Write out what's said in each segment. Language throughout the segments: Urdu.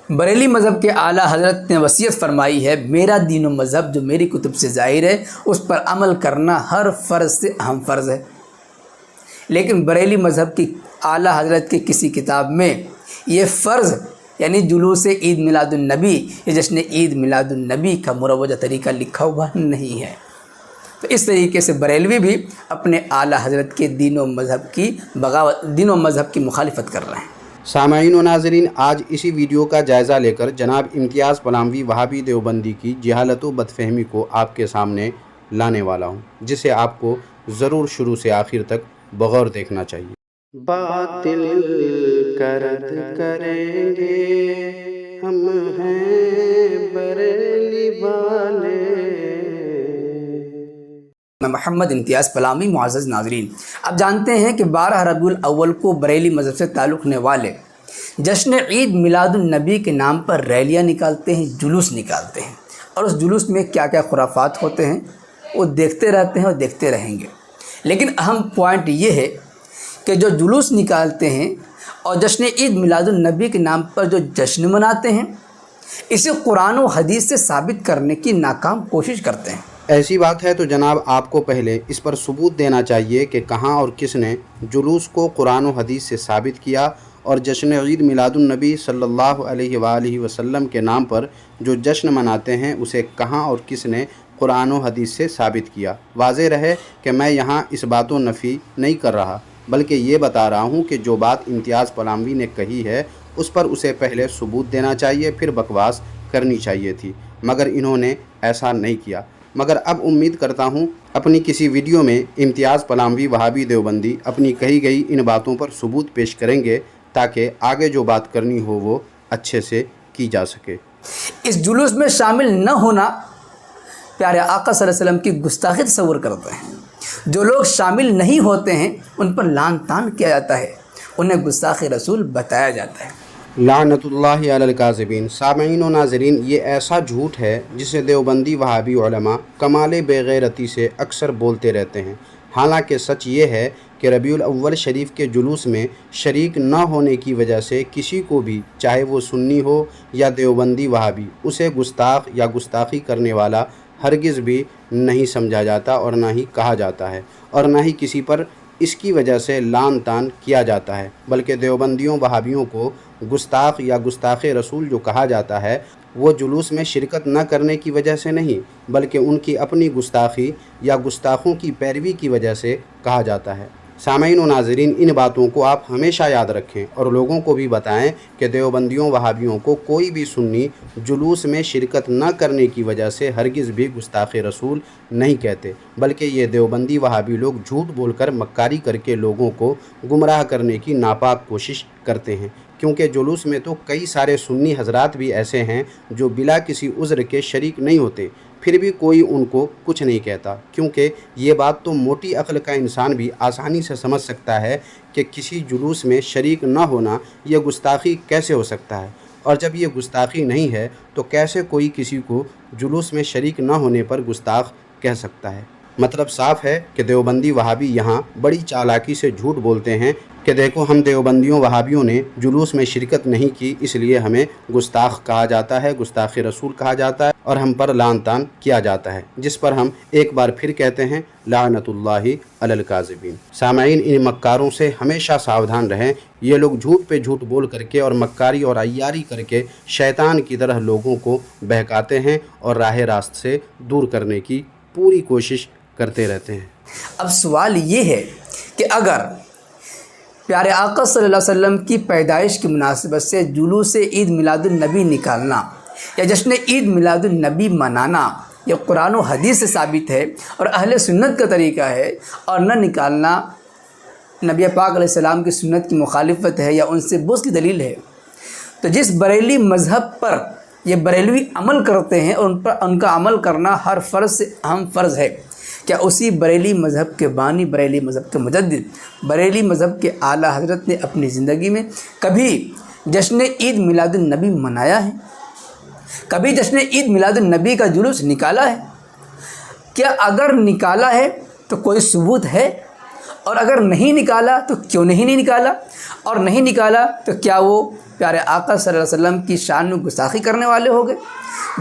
بریلی مذہب کے اعلیٰ حضرت نے وصیت فرمائی ہے، میرا دین و مذہب جو میری کتب سے ظاہر ہے اس پر عمل کرنا ہر فرض سے اہم فرض ہے۔ لیکن بریلی مذہب کی اعلیٰ حضرت کی کسی کتاب میں یہ فرض یعنی جلوس عید میلاد النبی یا جشن عید میلاد النبی کا مروجہ طریقہ لکھا ہوا نہیں ہے۔ تو اس طریقے سے بریلوی بھی اپنے اعلیٰ حضرت کے دین و مذہب کی مخالفت کر رہے ہیں۔ سامعین و ناظرین، آج اسی ویڈیو کا جائزہ لے کر جناب امتیاز پلاوی وہابی دیوبندی کی جہالت و بدفہمی کو آپ کے سامنے لانے والا ہوں، جسے آپ کو ضرور شروع سے آخر تک بغور دیکھنا چاہیے۔ باطل کا رد کریں گے ہم ہیں بریلی والے۔ میں محمد امتیاز پلاوی۔ معزز ناظرین، آپ جانتے ہیں کہ 12 ربیع الاول کو بریلی مذہب سے تعلق رکھنے والے جشن عید میلاد النبی کے نام پر ریلیاں نکالتے ہیں، جلوس نکالتے ہیں، اور اس جلوس میں کیا کیا خرافات ہوتے ہیں وہ دیکھتے رہتے ہیں اور دیکھتے رہیں گے۔ لیکن اہم پوائنٹ یہ ہے کہ جو جلوس نکالتے ہیں اور جشن عید میلاد النبی کے نام پر جو جشن مناتے ہیں، اسے قرآن و حدیث سے ثابت کرنے کی ناکام کوشش کرتے ہیں۔ ایسی بات ہے تو جناب آپ کو پہلے اس پر ثبوت دینا چاہیے کہ کہاں اور کس نے جلوس کو قرآن و حدیث سے ثابت کیا، اور جشن عید میلاد النبی صلی اللہ علیہ وآلہ وسلم کے نام پر جو جشن مناتے ہیں اسے کہاں اور کس نے قرآن و حدیث سے ثابت کیا۔ واضح رہے کہ میں یہاں اس بات و نفی نہیں کر رہا، بلکہ یہ بتا رہا ہوں کہ جو بات امتیاز پلاوی نے کہی ہے اس پر اسے پہلے ثبوت دینا چاہیے، پھر بکواس کرنی چاہیے تھی، مگر انہوں نے ایسا نہیں کیا۔ مگر اب امید کرتا ہوں اپنی کسی ویڈیو میں امتیاز پلاوی وہابی دیوبندی اپنی کہی گئی ان باتوں پر ثبوت پیش کریں گے، تاکہ آگے جو بات کرنی ہو وہ اچھے سے کی جا سکے۔ اس جلوس میں شامل نہ ہونا پیارے آقا صلی اللہ علیہ وسلم کی گستاخی تصور کرتے ہیں۔ جو لوگ شامل نہیں ہوتے ہیں ان پر لعن طعن کیا جاتا ہے، انہیں گستاخ رسول بتایا جاتا ہے۔ لعنت اللہ علی الکاذبین۔ سامعین و ناظرین، یہ ایسا جھوٹ ہے جسے دیوبندی وہابی علماء کمال بے غیرتی سے اکثر بولتے رہتے ہیں۔ حالانکہ سچ یہ ہے کہ ربیع الاول شریف کے جلوس میں شریک نہ ہونے کی وجہ سے کسی کو بھی، چاہے وہ سنی ہو یا دیوبندی وہابی، اسے گستاخ یا گستاخی کرنے والا ہرگز بھی نہیں سمجھا جاتا اور نہ ہی کہا جاتا ہے، اور نہ ہی کسی پر اس کی وجہ سے لعن طعن کیا جاتا ہے۔ بلکہ دیوبندیوں وہابیوں کو گستاخ یا گستاخ رسول جو کہا جاتا ہے وہ جلوس میں شرکت نہ کرنے کی وجہ سے نہیں، بلکہ ان کی اپنی گستاخی یا گستاخوں کی پیروی کی وجہ سے کہا جاتا ہے۔ سامعین و ناظرین، ان باتوں کو آپ ہمیشہ یاد رکھیں اور لوگوں کو بھی بتائیں کہ دیوبندیوں وہابیوں کو کوئی بھی سنی جلوس میں شرکت نہ کرنے کی وجہ سے ہرگز بھی گستاخ رسول نہیں کہتے، بلکہ یہ دیوبندی وہابی لوگ جھوٹ بول کر مکاری کر کے لوگوں کو گمراہ کرنے کی ناپاک کوشش کرتے ہیں۔ کیونکہ جلوس میں تو کئی سارے سنی حضرات بھی ایسے ہیں جو بلا کسی عذر کے شریک نہیں ہوتے، پھر بھی کوئی ان کو کچھ نہیں کہتا، کیونکہ یہ بات تو موٹی عقل کا انسان بھی آسانی سے سمجھ سکتا ہے کہ کسی جلوس میں شریک نہ ہونا یہ گستاخی کیسے ہو سکتا ہے، اور جب یہ گستاخی نہیں ہے تو کیسے کوئی کسی کو جلوس میں شریک نہ ہونے پر گستاخ کہہ سکتا ہے۔ مطلب صاف ہے کہ دیوبندی وہابی یہاں بڑی چالاکی سے جھوٹ بولتے ہیں کہ دیکھو ہم دیوبندیوں وہابیوں نے جلوس میں شرکت نہیں کی، اس لیے ہمیں گستاخ کہا جاتا ہے، گستاخ رسول کہا جاتا ہے، اور ہم پر لعن طعن کیا جاتا ہے، جس پر ہم ایک بار پھر کہتے ہیں لعنت اللہ علی الکاذبین۔ سامعین، ان مکاروں سے ہمیشہ ساودھان رہیں۔ یہ لوگ جھوٹ پہ جھوٹ بول کر کے اور مکاری اور عیاری کر کے شیطان کی طرح لوگوں کو بہکاتے ہیں اور راہ راست سے دور کرنے کی پوری کوشش کرتے رہتے ہیں۔ اب سوال یہ ہے کہ اگر پیارے آقا صلی اللہ علیہ وسلم کی پیدائش کی مناسبت سے جلوس عید میلاد النبی نکالنا یا جشن عید میلاد النبی منانا یہ قرآن و حدیث سے ثابت ہے اور اہل سنت کا طریقہ ہے، اور نہ نکالنا نبی پاک علیہ السلام کی سنت کی مخالفت ہے یا ان سے بغض کی دلیل ہے، تو جس بریلی مذہب پر یہ بریلوی عمل کرتے ہیں اور ان کا عمل کرنا ہر فرض سے اہم فرض ہے، کیا اسی بریلی مذہب کے بانی، بریلی مذہب کے مجدد، بریلی مذہب کے اعلیٰ حضرت نے اپنی زندگی میں کبھی جشن عید میلاد النبی منایا ہے؟ کبھی جشن عید میلاد النبی کا جلوس نکالا ہے؟ کیا اگر نکالا ہے تو کوئی ثبوت ہے؟ اور اگر نہیں نکالا تو کیوں نہیں نکالا، اور نہیں نکالا تو کیا وہ پیارے آقا صلی اللہ علیہ وسلم کی شان میں گستاخی کرنے والے ہو گئے؟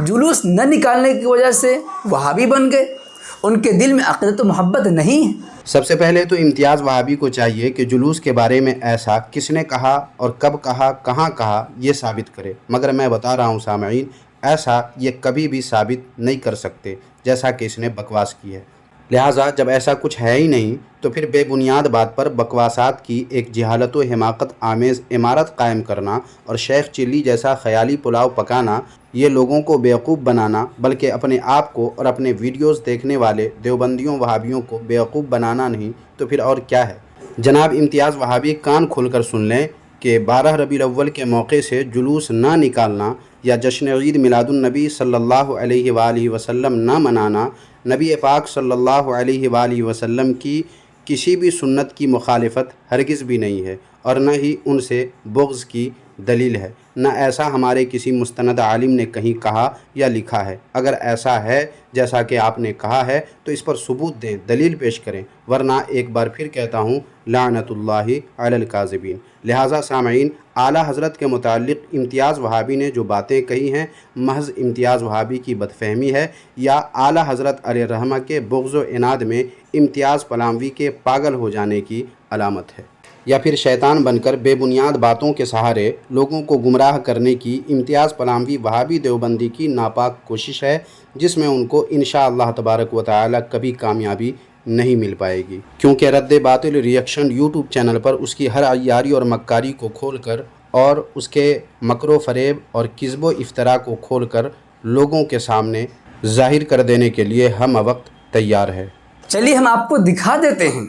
جلوس نہ نکالنے کی وجہ سے وہابی بن گئے، ان کے دل میں عقیدت و محبت نہیں ہے۔ سب سے پہلے تو امتیاز وہابی کو چاہیے کہ جلوس کے بارے میں ایسا کس نے کہا اور کب کہا، کہاں کہا، یہ ثابت کرے، مگر میں بتا رہا ہوں سامعین، ایسا یہ کبھی بھی ثابت نہیں کر سکتے جیسا کہ اس نے بکواس کی ہے۔ لہٰذا جب ایسا کچھ ہے ہی نہیں تو پھر بے بنیاد بات پر بکواسات کی ایک جہالت و حماقت آمیز عمارت قائم کرنا اور شیخ چلی جیسا خیالی پلاؤ پکانا، یہ لوگوں کو بیوقوف بنانا، بلکہ اپنے آپ کو اور اپنے ویڈیوز دیکھنے والے دیوبندیوں وہابیوں کو بیوقوف بنانا نہیں تو پھر اور کیا ہے۔ جناب امتیاز وہابی کان کھول کر سن لیں کہ 12 ربیع الاول کے موقع سے جلوس نہ نکالنا یا جشن عید میلاد النبی صلی اللہ علیہ وآلہ وسلم نہ منانا نبی پاک صلی اللہ علیہ وآلہ وسلم کی کسی بھی سنت کی مخالفت ہرگز بھی نہیں ہے، اور نہ ہی ان سے بغض کی دلیل ہے، نہ ایسا ہمارے کسی مستند عالم نے کہیں کہا یا لکھا ہے۔ اگر ایسا ہے جیسا کہ آپ نے کہا ہے تو اس پر ثبوت دیں، دلیل پیش کریں، ورنہ ایک بار پھر کہتا ہوں لعنت اللہ علی الکاذبین۔ لہٰذا سامعین، اعلیٰ حضرت کے متعلق امتیاز وہابی نے جو باتیں کہی ہیں محض امتیاز وہابی کی بدفہمی ہے یا اعلیٰ حضرت علیہ الرحمہ کے بغض و عناد میں امتیاز پلاموی کے پاگل ہو جانے کی علامت ہے، یا پھر شیطان بن کر بے بنیاد باتوں کے سہارے لوگوں کو گمراہ کرنے کی امتیاز پلاموی وہابی دیوبندی کی ناپاک کوشش ہے، جس میں ان کو انشاءاللہ تبارک و تعالی کبھی کامیابی نہیں مل پائے گی، کیونکہ رد باطل ریئیکشن یوٹیوب چینل پر اس کی ہر عیاری اور مکاری کو کھول کر اور اس کے مکر و فریب اور کذب و افطرا کو کھول کر لوگوں کے سامنے ظاہر کر دینے کے لیے ہم وقت تیار ہے۔ چلیے ہم آپ کو دکھا دیتے ہیں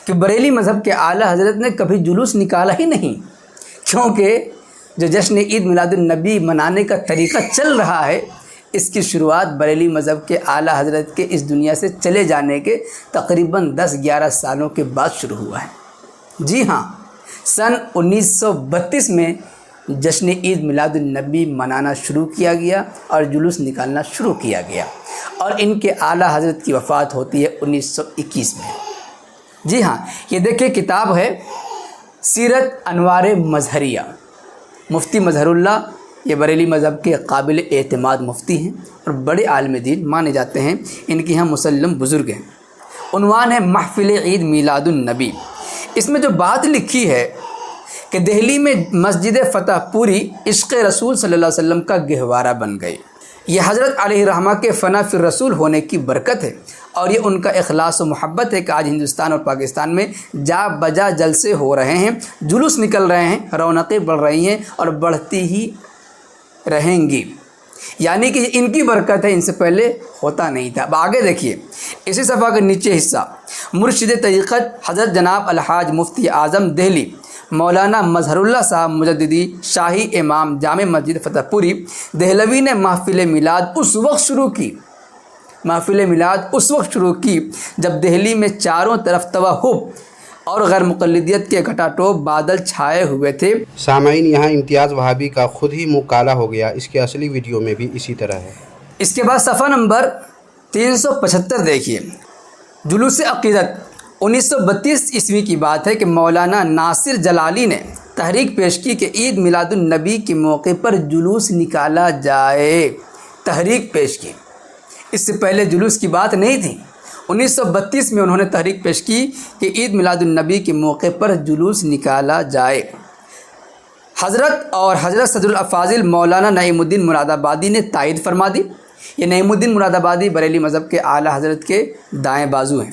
کہ بریلی مذہب کے اعلیٰ حضرت نے کبھی جلوس نکالا ہی نہیں، کیونکہ جو جشن عید میلاد النبی منانے کا طریقہ چل رہا ہے اس کی شروعات بریلی مذہب کے اعلیٰ حضرت کے اس دنیا سے چلے جانے کے تقریباً 10-11 سالوں کے بعد شروع ہوا ہے۔ جی ہاں، سن 1932 میں جشن عید میلاد النبی منانا شروع کیا گیا اور جلوس نکالنا شروع کیا گیا، اور ان کے اعلیٰ حضرت کی وفات ہوتی ہے 1921 میں۔ جی ہاں، یہ دیکھیں کتاب ہے سیرت انوار مظہریہ، مفتی مظہر اللہ، یہ بریلی مذہب کے قابل اعتماد مفتی ہیں اور بڑے عالم دین مانے جاتے ہیں، ان کی یہاں مسلم بزرگ ہیں۔ عنوان ہے محفل عید میلاد النبی۔ اس میں جو بات لکھی ہے کہ دہلی میں مسجد فتح پوری عشق رسول صلی اللہ علیہ وسلم کا گہوارہ بن گئی، یہ حضرت علیہ الرحمہ کے فنا فی الرسول ہونے کی برکت ہے، اور یہ ان کا اخلاص و محبت ہے کہ آج ہندوستان اور پاکستان میں جا بجا جلسے ہو رہے ہیں، جلوس نکل رہے ہیں، رونقیں بڑھ رہی ہیں اور بڑھتی ہی رہیں گی، یعنی کہ ان کی برکت ہے، ان سے پہلے ہوتا نہیں تھا۔ اب آگے دیکھیے اسی صفحہ کا نیچے حصہ، مرشد طریقت حضرت جناب الحاج مفتی اعظم دہلی مولانا مظہر اللہ صاحب مجددی شاہی امام جامع مسجد فتح پوری دہلوی نے محفل میلاد اس وقت شروع کی جب دہلی میں چاروں طرف توہم اور غیر مقلدیت کے گھٹا ٹوپ بادل چھائے ہوئے تھے۔ سامعین، یہاں امتیاز وہابی کا خود ہی منہ کالا ہو گیا، اس کے اصلی ویڈیو میں بھی اسی طرح ہے۔ اس کے بعد صفحہ نمبر 375 دیکھیے، جلوس عقیدت 1932 عیسوی کی بات ہے کہ مولانا ناصر جلالی نے تحریک پیش کی کہ عید میلاد النبی کے موقع پر جلوس نکالا جائے، تحریک پیش کی، اس سے پہلے جلوس کی بات نہیں تھی۔ 1932 میں انہوں نے تحریک پیش کی کہ عید میلاد النبی کے موقع پر جلوس نکالا جائے۔ حضرت صدر الافاضل مولانا نعیم الدین مراد آبادی نے تائید فرما دی۔ یہ نعیم الدین مراد آبادی بریلی مذہب کے اعلیٰ حضرت کے دائیں بازو ہیں۔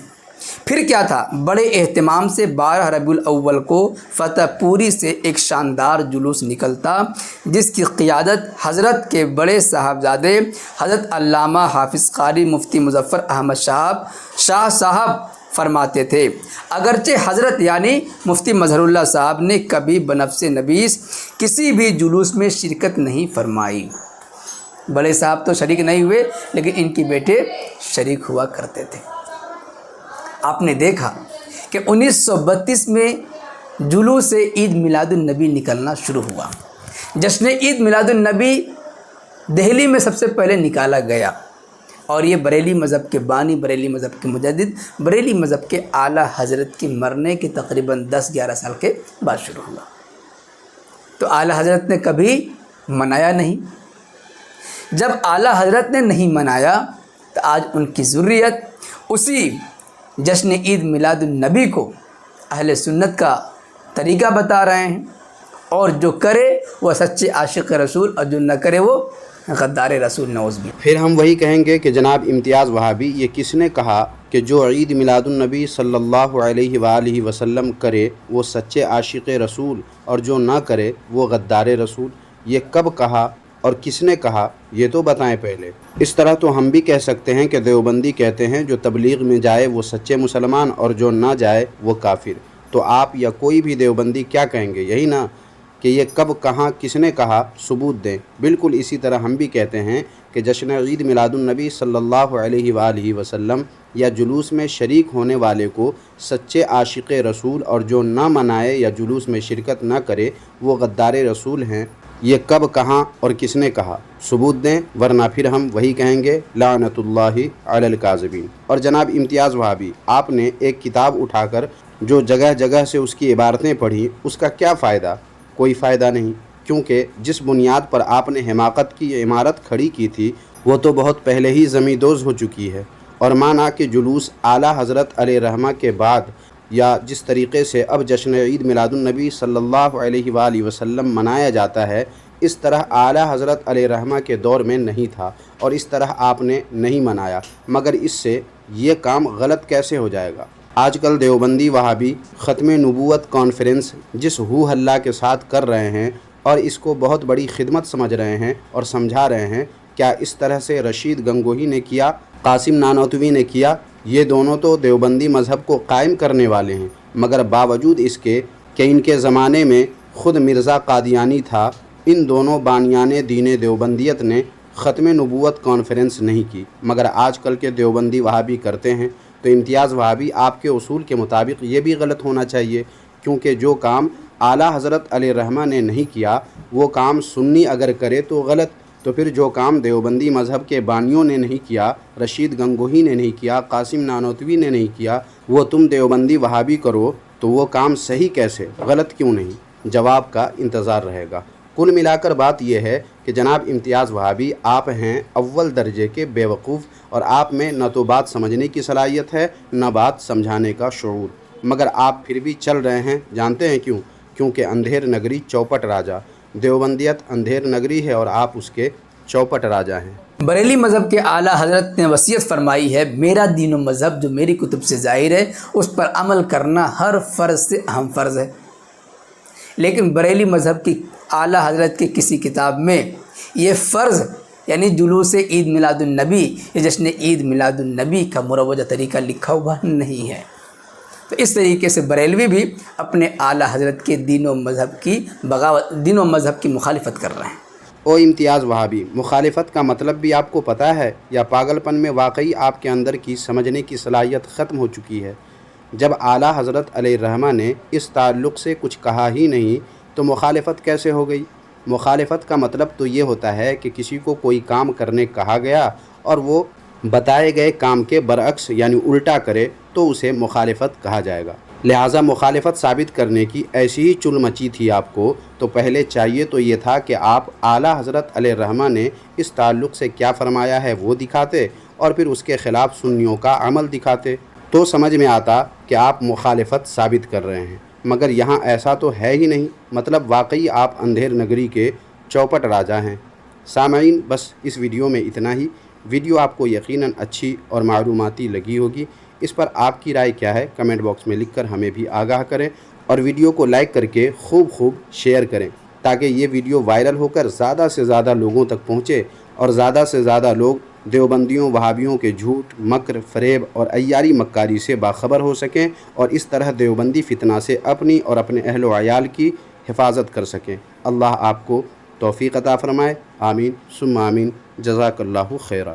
پھر کیا تھا، بڑے اہتمام سے 12 ربیع الاول کو فتح پوری سے ایک شاندار جلوس نکلتا، جس کی قیادت حضرت کے بڑے صاحبزادے حضرت علامہ حافظ قاری مفتی مظفر احمد شاہ صاحب فرماتے تھے۔ اگرچہ حضرت یعنی مفتی مظہر اللہ صاحب نے کبھی بنفس نویس کسی بھی جلوس میں شرکت نہیں فرمائی، بڑے صاحب تو شریک نہیں ہوئے لیکن ان کے بیٹے شریک ہوا کرتے تھے۔ آپ نے دیکھا کہ 1932 میں جلوس عید میلاد النبی نکلنا شروع ہوا۔ جشن عید میلاد النبی دہلی میں سب سے پہلے نکالا گیا، اور یہ بریلی مذہب کے بانی، بریلی مذہب کے مجدد، بریلی مذہب کے اعلیٰ حضرت کی مرنے کے تقریباً 10-11 سال کے بعد شروع ہوا۔ تو اعلیٰ حضرت نے کبھی منایا نہیں۔ جب اعلیٰ حضرت نے نہیں منایا تو آج ان کی ذریت اسی جشن عید میلاد النبی کو اہل سنت کا طریقہ بتا رہے ہیں، اور جو کرے وہ سچے عاشق رسول، اور جو نہ کرے وہ غدار رسول، نعوذ باللہ۔ پھر ہم وہی کہیں گے کہ جناب امتیاز وہابی، یہ کس نے کہا کہ جو عید میلاد النبی صلی اللہ علیہ وآلہ وسلم کرے وہ سچے عاشق رسول، اور جو نہ کرے وہ غدار رسول؟ یہ کب کہا اور کس نے کہا، یہ تو بتائیں پہلے۔ اس طرح تو ہم بھی کہہ سکتے ہیں کہ دیوبندی کہتے ہیں جو تبلیغ میں جائے وہ سچے مسلمان، اور جو نہ جائے وہ کافر۔ تو آپ یا کوئی بھی دیوبندی کیا کہیں گے؟ یہی نا کہ یہ کب کہاں کس نے کہا، ثبوت دیں۔ بالکل اسی طرح ہم بھی کہتے ہیں کہ جشن عید میلاد النبی صلی اللہ علیہ وآلہ وسلم یا جلوس میں شریک ہونے والے کو سچے عاشق رسول، اور جو نہ منائے یا جلوس میں شرکت نہ کرے وہ غدار رسول ہیں۔ یہ کب کہاں اور کس نے کہا، ثبوت دیں، ورنہ پھر ہم وہی کہیں گے لعنت اللہ علی الکاذبین۔ اور جناب امتیاز وہابی، آپ نے ایک کتاب اٹھا کر جو جگہ جگہ سے اس کی عبارتیں پڑھی، اس کا کیا فائدہ؟ کوئی فائدہ نہیں، کیونکہ جس بنیاد پر آپ نے حماقت کی عمارت کھڑی کی تھی وہ تو بہت پہلے ہی زمیں دوز ہو چکی ہے۔ اور مانا کہ جلوس اعلیٰ حضرت علیہ رحمہ کے بعد یا جس طریقے سے اب جشن عید میلاد النبی صلی اللہ علیہ وآلہ وسلم منایا جاتا ہے، اس طرح اعلیٰ حضرت علیہ رحمہ کے دور میں نہیں تھا، اور اس طرح آپ نے نہیں منایا، مگر اس سے یہ کام غلط کیسے ہو جائے گا؟ آج کل دیوبندی وہابی ختم نبوت کانفرنس جس ہو ہلہ کے ساتھ کر رہے ہیں اور اس کو بہت بڑی خدمت سمجھ رہے ہیں اور سمجھا رہے ہیں، کیا اس طرح سے رشید گنگوہی نے کیا، قاسم نانوتوی نے کیا؟ یہ دونوں تو دیوبندی مذہب کو قائم کرنے والے ہیں، مگر باوجود اس کے کہ ان کے زمانے میں خود مرزا قادیانی تھا، ان دونوں بانیان دین دیوبندیت نے ختم نبوت کانفرنس نہیں کی، مگر آج کل کے دیوبندی وہابی کرتے ہیں۔ تو امتیاز وہابی، آپ کے اصول کے مطابق یہ بھی غلط ہونا چاہیے، کیونکہ جو کام اعلیٰ حضرت علیہ رحمہ نے نہیں کیا وہ کام سنی اگر کرے تو غلط، تو پھر جو کام دیوبندی مذہب کے بانیوں نے نہیں کیا، رشید گنگوہی نے نہیں کیا، قاسم نانوتوی نے نہیں کیا، وہ تم دیوبندی وہابی کرو تو وہ کام صحیح کیسے، غلط کیوں نہیں؟ جواب کا انتظار رہے گا۔ کل ملا کر بات یہ ہے کہ جناب امتیاز وہابی، آپ ہیں اول درجے کے بیوقوف، اور آپ میں نہ تو بات سمجھنے کی صلاحیت ہے نہ بات سمجھانے کا شعور، مگر آپ پھر بھی چل رہے ہیں۔ جانتے ہیں کیوں؟ کیونکہ اندھیر نگری چوپٹ راجا، دیوبندیت اندھیر نگری ہے اور آپ اس کے چوپٹ راجا ہیں۔ بریلی مذہب کے اعلیٰ حضرت نے وصیت فرمائی ہے، میرا دین و مذہب جو میری کتب سے ظاہر ہے اس پر عمل کرنا ہر فرض سے اہم فرض ہے۔ لیکن بریلی مذہب کی اعلیٰ حضرت کی کسی کتاب میں یہ فرض یعنی جلوس عید میلاد النبی یا جشن عید میلاد النبی کا مروجہ طریقہ لکھا ہوا نہیں ہے۔ تو اس طریقے سے بریلوی بھی اپنے اعلیٰ حضرت کے دین و مذہب کی بغاوت، دین و مذہب کی مخالفت کر رہے ہیں۔ او امتیاز وہابی، مخالفت کا مطلب بھی آپ کو پتہ ہے، یا پاگل پن میں واقعی آپ کے اندر کی سمجھنے کی صلاحیت ختم ہو چکی ہے؟ جب اعلیٰ حضرت علیہ الرحمہ نے اس تعلق سے کچھ کہا ہی نہیں تو مخالفت کیسے ہو گئی؟ مخالفت کا مطلب تو یہ ہوتا ہے کہ کسی کو کوئی کام کرنے کہا گیا اور وہ بتائے گئے کام کے برعکس یعنی الٹا کرے تو اسے مخالفت کہا جائے گا۔ لہٰذا مخالفت ثابت کرنے کی ایسی ہی چل مچی تھی آپ کو، تو پہلے چاہیے تو یہ تھا کہ آپ اعلیٰ حضرت علیہ الرحمہ نے اس تعلق سے کیا فرمایا ہے وہ دکھاتے، اور پھر اس کے خلاف سنیوں کا عمل دکھاتے، تو سمجھ میں آتا کہ آپ مخالفت ثابت کر رہے ہیں۔ مگر یہاں ایسا تو ہے ہی نہیں، مطلب واقعی آپ اندھیر نگری کے چوپٹ راجا ہیں۔ سامعین، بس اس ویڈیو میں اتنا ہی۔ ویڈیو آپ کو یقیناً اچھی اور معلوماتی لگی ہوگی۔ اس پر آپ کی رائے کیا ہے کمنٹ باکس میں لکھ کر ہمیں بھی آگاہ کریں، اور ویڈیو کو لائک کر کے خوب شیئر کریں تاکہ یہ ویڈیو وائرل ہو کر زیادہ سے زیادہ لوگوں تک پہنچے اور زیادہ سے زیادہ لوگ دیوبندیوں وہابیوں کے جھوٹ، مکر، فریب اور عیاری مکاری سے باخبر ہو سکیں، اور اس طرح دیوبندی فتنہ سے اپنی اور اپنے اہل و عیال کی حفاظت کر سکیں۔ اللہ آپ کو توفیق عطا فرمائے، آمین ثم آمین، جزاک اللہ خیرہ۔